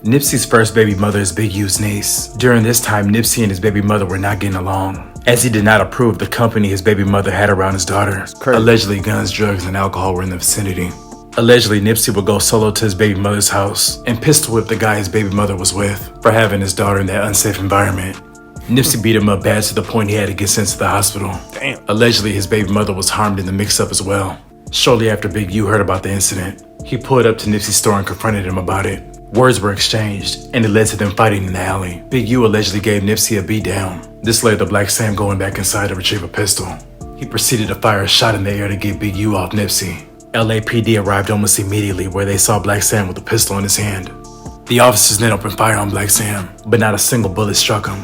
Nipsey's first baby mother is Big U's niece. During this time, Nipsey and his baby mother were not getting along, as he did not approve the company his baby mother had around his daughter. Allegedly, guns, drugs, and alcohol were in the vicinity. Allegedly, Nipsey would go solo to his baby mother's house and pistol whip the guy his baby mother was with for having his daughter in that unsafe environment. Nipsey beat him up bad to the point he had to get sent to the hospital. Damn. Allegedly, his baby mother was harmed in the mix-up as well. Shortly after Big U heard about the incident, he pulled up to Nipsey's store and confronted him about it. Words were exchanged, and it led to them fighting in the alley. Big U allegedly gave Nipsey a beatdown. This led to Blacc Sam going back inside to retrieve a pistol. He proceeded to fire a shot in the air to get Big U off Nipsey. LAPD arrived almost immediately, where they saw Blacc Sam with a pistol in his hand. The officers then opened fire on Blacc Sam, but not a single bullet struck him.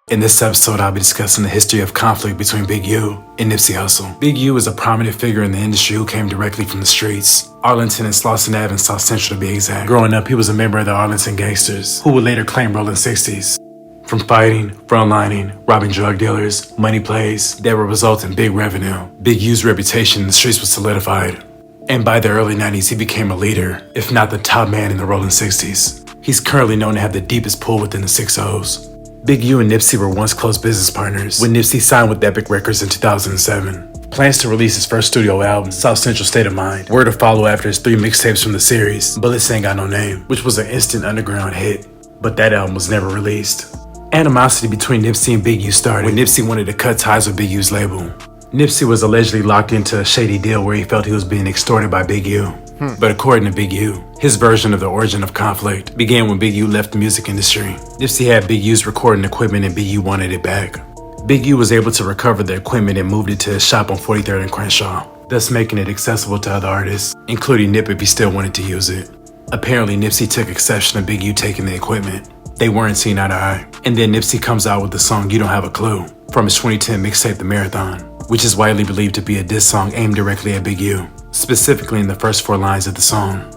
In this episode, I'll be discussing the history of conflict between Big U and Nipsey Hussle. Big U is a prominent figure in the industry who came directly from the streets, Arlington and Slauson Ave in South Central to be exact. Growing up, he was a member of the Arlington Gangsters, who would later claim Rollin 60's. From fighting, frontlining, robbing drug dealers, money plays that would result in big revenue, Big U's reputation in the streets was solidified. And by the early 90s, he became a leader, if not the top man in the Rollin 60's. He's currently known to have the deepest pull within the 60's. Big U and Nipsey were once close business partners when Nipsey signed with Epic Records in 2007. Plans to release his first studio album, South Central State of Mind, were to follow after his 3 mixtapes from the series, Bullets Ain't Got No Name, which was an instant underground hit, but that album was never released. Animosity between Nipsey and Big U started when Nipsey wanted to cut ties with Big U's label. Nipsey was allegedly locked into a shady deal where he felt he was being extorted by Big U. But according to Big U, his version of the origin of conflict began when Big U left the music industry. Nipsey had Big U's recording equipment and Big U wanted it back. Big U was able to recover the equipment and moved it to his shop on 43rd and Crenshaw, thus making it accessible to other artists, including Nip if he still wanted to use it. Apparently, Nipsey took exception to Big U taking the equipment. They weren't seen eye to eye. And then Nipsey comes out with the song You Don't Have a Clue from his 2010 mixtape The Marathon, which is widely believed to be a diss song aimed directly at Big U, specifically in the first 4 lines of the song.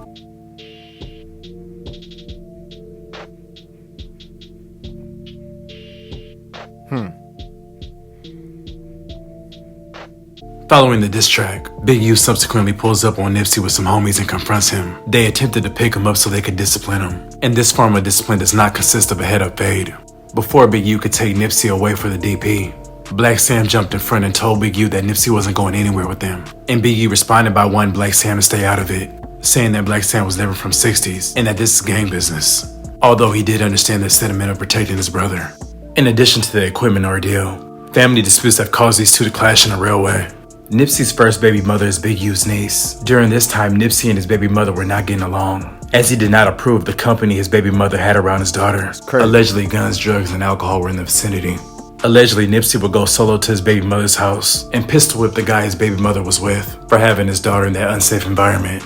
Following the diss track, Big U subsequently pulls up on Nipsey with some homies and confronts him. They attempted to pick him up so they could discipline him, and this form of discipline does not consist of a head-up fade. Before Big U could take Nipsey away for the DP, Blacc Sam jumped in front and told Big U that Nipsey wasn't going anywhere with them, and Big U responded by wanting Blacc Sam to stay out of it, saying that Blacc Sam was never from 60's and that this is gang business, although he did understand the sentiment of protecting his brother. In addition to the equipment ordeal, family disputes have caused these two to clash in a real way. Nipsey's first baby mother is Big U's niece. During this time, Nipsey and his baby mother were not getting along, as he did not approve the company his baby mother had around his daughter. Allegedly, guns, drugs, and alcohol were in the vicinity. Allegedly, Nipsey would go solo to his baby mother's house and pistol whip the guy his baby mother was with for having his daughter in that unsafe environment.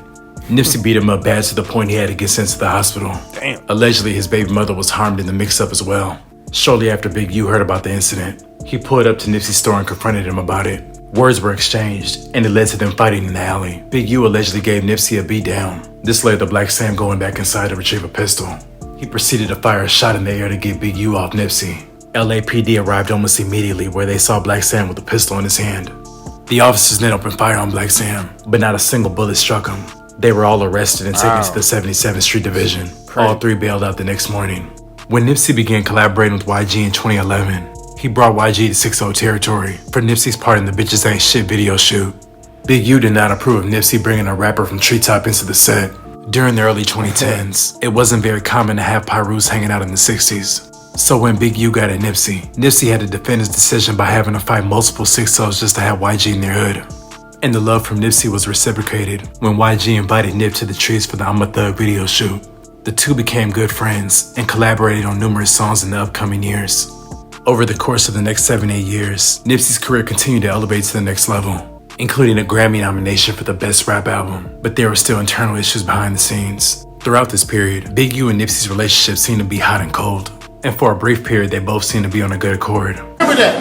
Nipsey beat him up bad to the point he had to get sent to the hospital. Damn. Allegedly, his baby mother was harmed in the mix-up as well. Shortly after Big U heard about the incident, he pulled up to Nipsey's store and confronted him about it. Words were exchanged, and it led to them fighting in the alley. Big U allegedly gave Nipsey a beatdown. This led to Blacc Sam going back inside to retrieve a pistol. He proceeded to fire a shot in the air to get Big U off Nipsey. LAPD arrived almost immediately, where they saw Blacc Sam with a pistol in his hand. The officers then opened fire on Blacc Sam, but not a single bullet struck him. They were all arrested and taken to the 77th Street Division. All 3 bailed out the next morning. When Nipsey began collaborating with YG in 2011, he brought YG to 60 territory for Nipsey's part in the Bitches Ain't Shit video shoot. Big U did not approve of Nipsey bringing a rapper from Treetop into the set. During the early 2010s, it wasn't very common to have Pyrus hanging out in the 60's. So when Big U got at Nipsey had to defend his decision by having to fight multiple 60's just to have YG in their hood. And the love from Nipsey was reciprocated when YG invited Nip to the trees for the I'm a Thug video shoot. The two became good friends and collaborated on numerous songs in the upcoming years. Over the course of the next 7-8 years, Nipsey's career continued to elevate to the next level, including a Grammy nomination for the Best Rap Album, but there were still internal issues behind the scenes. Throughout this period, Big U and Nipsey's relationship seemed to be hot and cold, and for a brief period, they both seemed to be on a good accord. Remember that.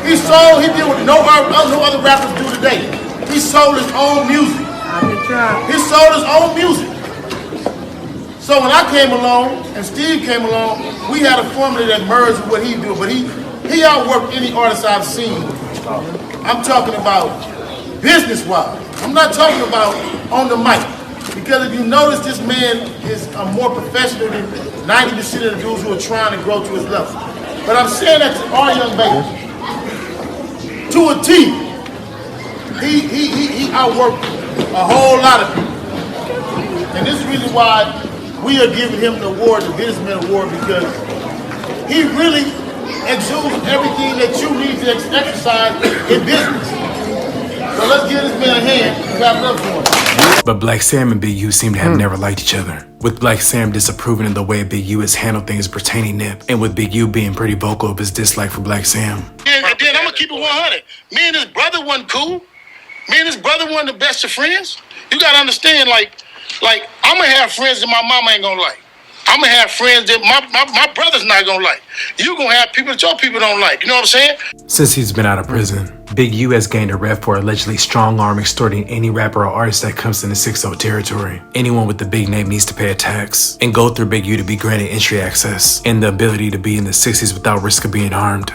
He did what no other rappers do today. He sold his own music. He sold his own music. So when I came along and Steve came along, we had a formula that merged with what he do, but he outworked any artist I've seen. I'm talking about business-wise. I'm not talking about on the mic. Because if you notice, this man is more professional than 90% of the dudes who are trying to grow to his level. But I'm saying that to our young babies. To a T, he outworked a whole lot of people. And this is really why we are giving him the award, the Businessman Award, because he really exudes everything that you need to exercise in business. So let's give this man a hand and clap it up for him. But Blacc Sam and Big U seem to have never liked each other, with Blacc Sam disapproving of the way Big U has handled things pertaining Nip, and with Big U being pretty vocal of his dislike for Blacc Sam. And then I'm gonna keep it 100. Me and his brother wasn't cool. Me and his brother weren't the best of friends. You gotta understand, like I'm gonna have friends that my mama ain't gonna like. I'm gonna have friends that my brother's not gonna like. You gonna have people that your people don't like. You know what I'm saying? Since he's been out of prison, Big U has gained a rep for allegedly strong-arm extorting any rapper or artist that comes into 60 territory. Anyone with the big name needs to pay a tax and go through Big U to be granted entry access and the ability to be in the 60s without risk of being harmed.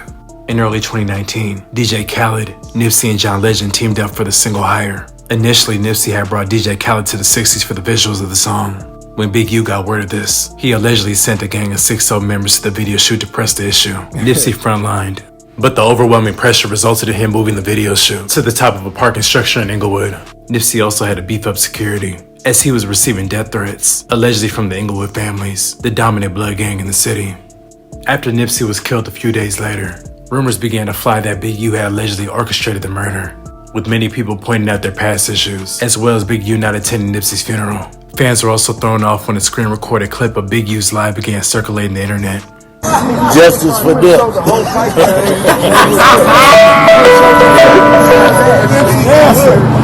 In early 2019, DJ Khaled, Nipsey, and John Legend teamed up for the single Higher. Initially, Nipsey had brought DJ Khaled to the 60s for the visuals of the song. When Big U got word of this, he allegedly sent a gang of 60 members to the video shoot to press the issue. Nipsey frontlined, but the overwhelming pressure resulted in him moving the video shoot to the top of a parking structure in Inglewood. Nipsey also had to beef up security, as he was receiving death threats, allegedly from the Inglewood families, the dominant blood gang in the city. After Nipsey was killed a few days later, rumors began to fly that Big U had allegedly orchestrated the murder, with many people pointing out their past issues, as well as Big U not attending Nipsey's funeral. Fans were also thrown off when a screen-recorded clip of Big U's live began circulating the internet. Justice for Nip.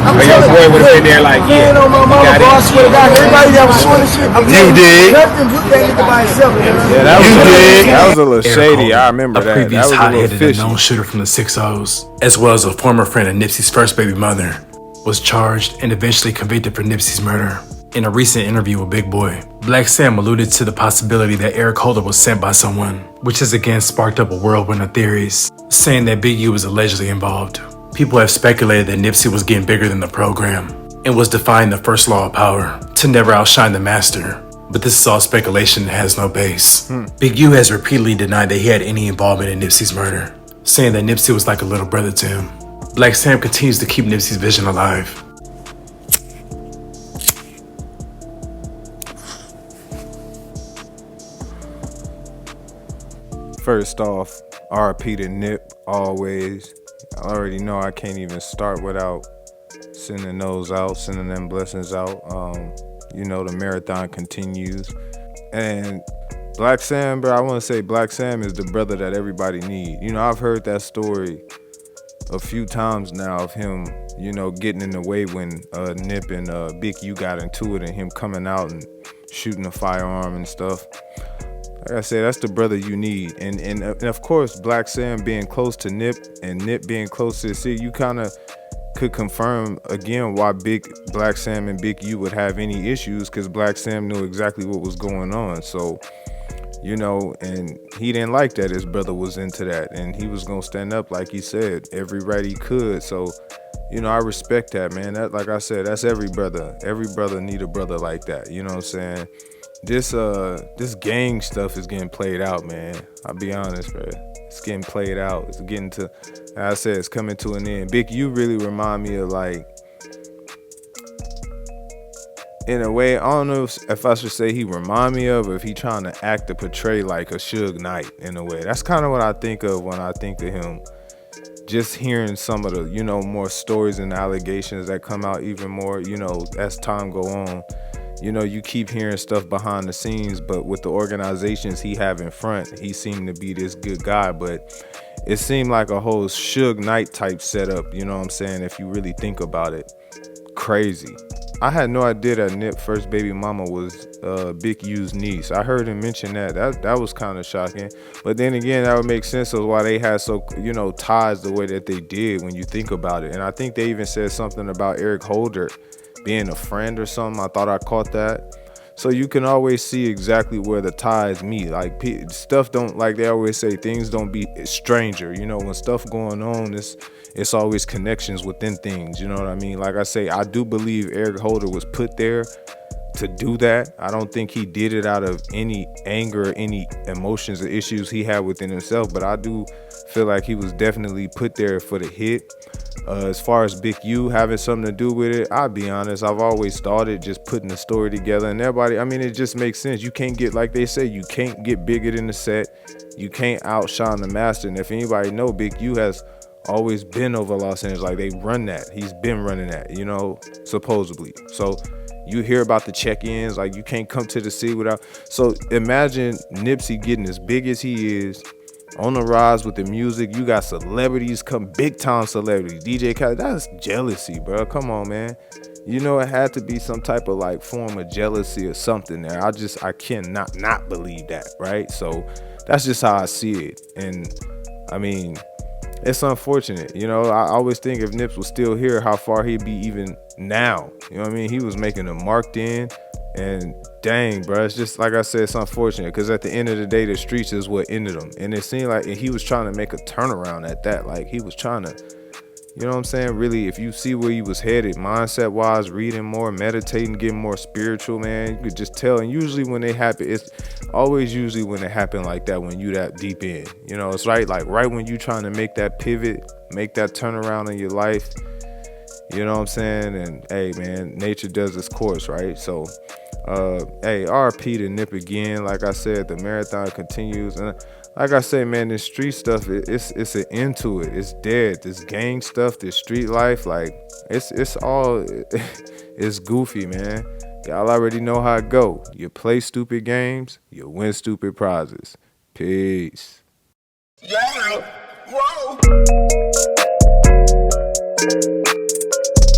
I your boy would have been there like, yeah. On my mama, bro, I swear to God, everybody that was showing this shit. You did. Nothing good that nigga by himself. Yeah, that was a little shady. I remember a that. previous That was a hot-headed little fishy. unknown shooter from the 60s, as well as a former friend of Nipsey's first baby mother, was charged and eventually convicted for Nipsey's murder. In a recent interview with Big Boy, Blacc Sam alluded to the possibility that Eric Holder was sent by someone, which has again sparked up a whirlwind of theories, saying that Big U was allegedly involved. People have speculated that Nipsey was getting bigger than the program and was defying the first law of power to never outshine the master. But this is all speculation and has no base. Big U has repeatedly denied that he had any involvement in Nipsey's murder, saying that Nipsey was like a little brother to him. Blacc Sam continues to keep Nipsey's vision alive. First off, RP to Nip, always. I already know I can't even start without sending those out, sending them blessings out. You know, the marathon continues. And Blacc Sam, bro, I want to say Blacc Sam is the brother that everybody need. You know, I've heard that story a few times now of him, you know, getting in the way when Nip and Big U got into it and him coming out and shooting a firearm and stuff. Like I said, that's the brother you need. And of course, Blacc Sam being close to Nip and Nip being close to the city, you kind of could confirm again why Blacc Sam and Big U would have any issues, because Blacc Sam knew exactly what was going on. So, you know, and he didn't like that his brother was into that, and he was gonna stand up, like he said, every right he could. So, you know, I respect that, man. That, like I said, that's every brother. Every brother need a brother like that. You know what I'm saying? This gang stuff is getting played out, man. I'll be honest, bro. It's getting played out. It's getting to, like I said, it's coming to an end. Big U really remind me of, like, in a way, I don't know if I should say he remind me of, or if he trying to act to portray like a Suge Knight in a way. That's kind of what I think of when I think of him. Just hearing some of the, you know, more stories and allegations that come out even more, you know, as time go on. You know, you keep hearing stuff behind the scenes, but with the organizations he have in front, he seemed to be this good guy. But it seemed like a whole Suge Knight type setup, you know what I'm saying, if you really think about it. Crazy. I had no idea that Nip's first baby mama was Big U's niece. I heard him mention that. That was kind of shocking. But then again, that would make sense of why they had so, you know, ties the way that they did when you think about it. And I think they even said something about Eric Holder being a friend or something. I thought I caught that. So you can always see exactly where the ties meet. Like stuff don't, like they always say, things don't be stranger. You know, when stuff going on, it's always connections within things. You know what I mean? Like I say, I do believe Eric Holder was put there to do that. I don't think he did it out of any anger or any emotions or issues he had within himself, but I do feel like he was definitely put there for the hit. As far as Big U having something to do with it, I'll be honest, I've always started just putting the story together, and everybody, I mean, it just makes sense. You can't get, like they say, you can't get bigger than the set. You can't outshine the master. And if anybody know, Big U has always been over Los Angeles. Like, they run that. He's been running that, you know, supposedly. So you hear about the check-ins, like you can't come to the city without. So imagine Nipsey getting as big as he is, on the rise with the music. You got celebrities come, big time celebrities, DJ Khaled. That's jealousy, bro. Come on, man. You know, it had to be some type of like form of jealousy or something there. I cannot not believe that, right? So that's just how I see it. And I mean, it's unfortunate. You know, I always think if Nips was still here, how far he'd be even now. You know what I mean? He was making a marked in. And dang, bro, it's just like I said, it's unfortunate because at the end of the day, the streets is what ended him. And it seemed like he was trying to make a turnaround at that. Like he was trying to, you know what I'm saying? Really, if you see where he was headed, mindset wise, reading more, meditating, getting more spiritual, man, you could just tell. And usually when they happen, it's always usually when it happen like that, when you that deep in, you know, it's right. Like right when you trying to make that pivot, make that turnaround in your life, you know what I'm saying? And hey, man, nature does its course, right? So, hey, RP to Nip again. Like I said, the marathon continues. And like I say, man, this street stuff, it's an end to it. It's dead. This gang stuff, this street life, like, it's all, it's goofy, man. Y'all already know how it go. You play stupid games, you win stupid prizes. Peace. Yeah. Whoa.